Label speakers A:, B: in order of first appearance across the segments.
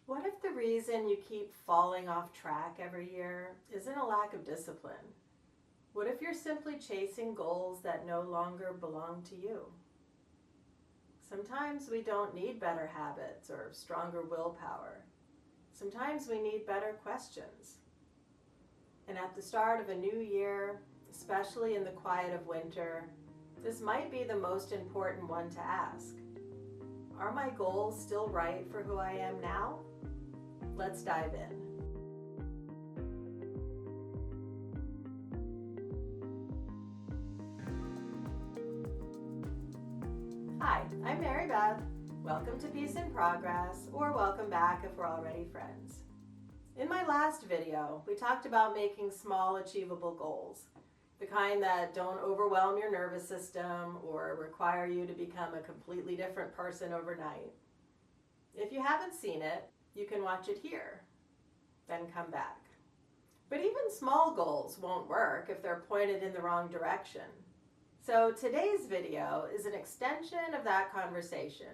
A: What if the reason you keep falling off track every year isn't a lack of discipline? What if you're simply chasing goals that no longer belong to you? Sometimes we don't need better habits or stronger willpower. Sometimes we need better questions. And at the start of a new year, especially in the quiet of winter, this might be the most important one to ask. Are my goals still right for who I am now? Let's dive in. Hi, I'm Mary Beth. Welcome to Peace in Progress, or welcome back if we're already friends. In my last video, we talked about making small, achievable goals, the kind that don't overwhelm your nervous system or require you to become a completely different person overnight. If you haven't seen it, you can watch it here, then come back. But even small goals won't work if they're pointed in the wrong direction. So today's video is an extension of that conversation.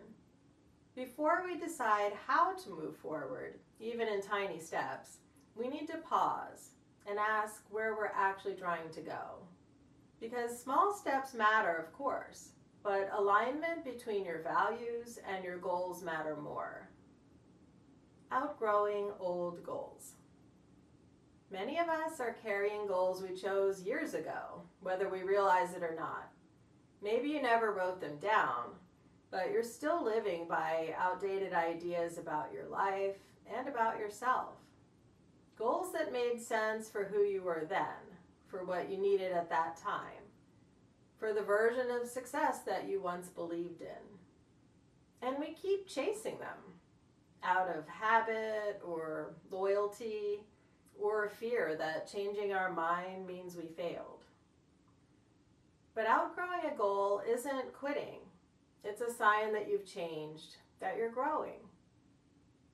A: Before we decide how to move forward, even in tiny steps, we need to pause and ask where we're actually trying to go. Because small steps matter, of course, but alignment between your values and your goals matter more. Outgrowing old goals. Many of us are carrying goals we chose years ago, whether we realize it or not. Maybe you never wrote them down, but you're still living by outdated ideas about your life and about yourself. Goals that made sense for who you were then, for what you needed at that time, for the version of success that you once believed in. And we keep chasing them out of habit or loyalty or fear that changing our mind means we failed. But outgrowing a goal isn't quitting. It's a sign that you've changed, that you're growing.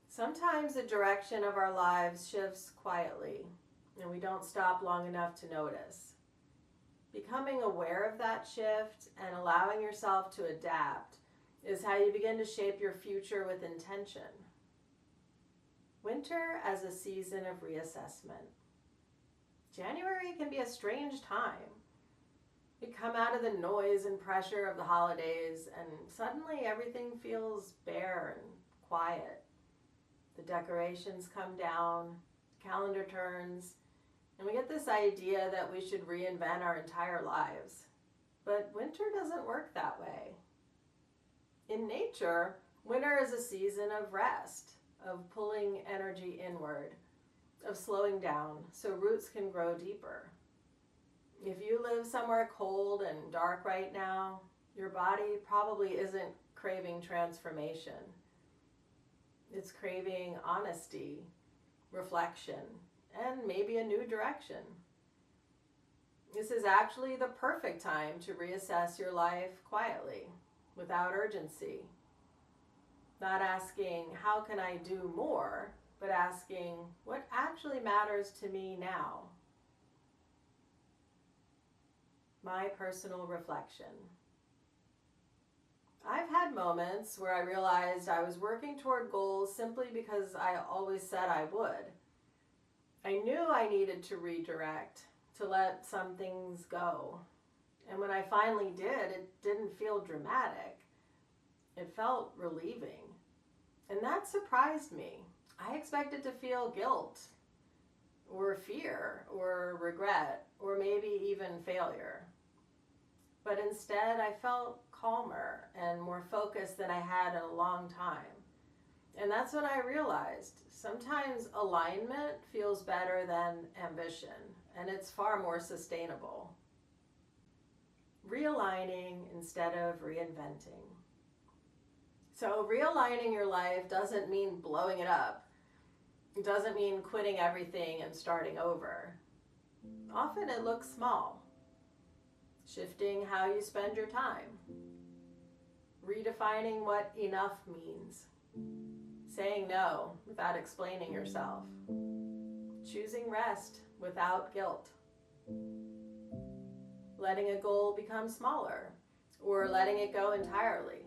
A: Sometimes the direction of our lives shifts quietly, and we don't stop long enough to notice. Becoming aware of that shift and allowing yourself to adapt is how you begin to shape your future with intention. Winter as a season of reassessment. January can be a strange time. We come out of the noise and pressure of the holidays, and suddenly everything feels bare and quiet. The decorations come down, the calendar turns, and we get this idea that we should reinvent our entire lives. But winter doesn't work that way. In nature, winter is a season of rest, of pulling energy inward, of slowing down so roots can grow deeper. If you live somewhere cold and dark right now, your body probably isn't craving transformation. It's craving honesty, reflection, and maybe a new direction. This is actually the perfect time to reassess your life quietly, without urgency. Not asking, how can I do more, but asking, what actually matters to me now? My personal reflection. I've had moments where I realized I was working toward goals simply because I always said I would. I knew I needed to redirect, to let some things go. And when I finally did, it didn't feel dramatic. It felt relieving. And that surprised me. I expected to feel guilt, or fear, or regret, or maybe even failure. But instead, I felt calmer and more focused than I had in a long time. And that's when I realized sometimes alignment feels better than ambition, and it's far more sustainable. Realigning instead of reinventing. So realigning your life doesn't mean blowing it up. It doesn't mean quitting everything and starting over. Often it looks small. Shifting how you spend your time. Redefining what enough means. Saying no without explaining yourself. Choosing rest without guilt. Letting a goal become smaller or letting it go entirely.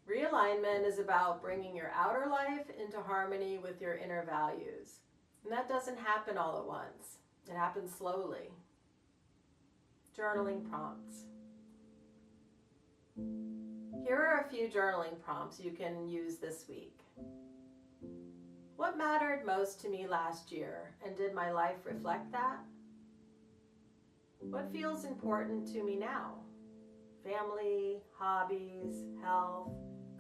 A: Realignment is about bringing your outer life into harmony with your inner values. And that doesn't happen all at once. It happens slowly. Journaling prompts. Here are a few journaling prompts you can use this week. What mattered most to me last year, and did my life reflect that? What feels important to me now? Family, hobbies, health,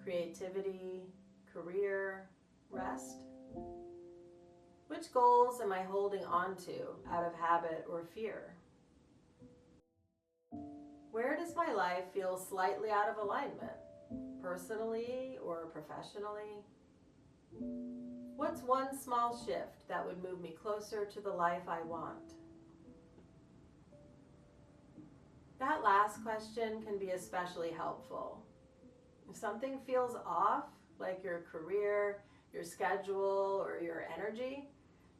A: creativity, career, rest? Which goals am I holding on to out of habit or fear? Where does my life feel slightly out of alignment, personally or professionally? What's one small shift that would move me closer to the life I want? That last question can be especially helpful. If something feels off, like your career, your schedule, or your energy,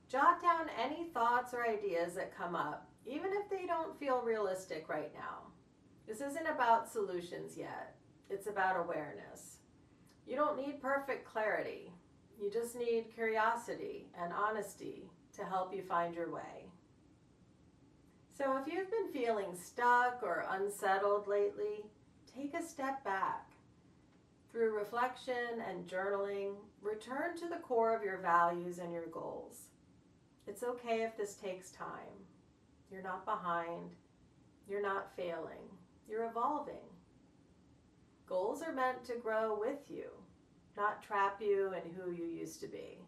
A: jot down any thoughts or ideas that come up, even if they don't feel realistic right now. This isn't about solutions yet. It's about awareness. You don't need perfect clarity. You just need curiosity and honesty to help you find your way. So if you've been feeling stuck or unsettled lately, take a step back. Through reflection and journaling, return to the core of your values and your goals. It's okay if this takes time. You're not behind. You're not failing. You're evolving. Goals are meant to grow with you, not trap you in who you used to be.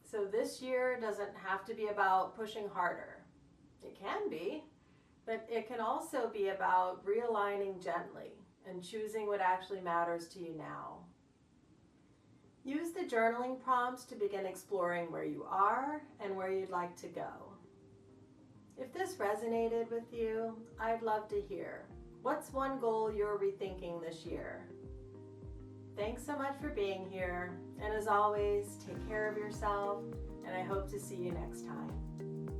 A: So this year doesn't have to be about pushing harder. It can be, but it can also be about realigning gently and choosing what actually matters to you now. Use the journaling prompts to begin exploring where you are and where you'd like to go. If this resonated with you, I'd love to hear. What's one goal you're rethinking this year? Thanks so much for being here, and as always, take care of yourself, and I hope to see you next time.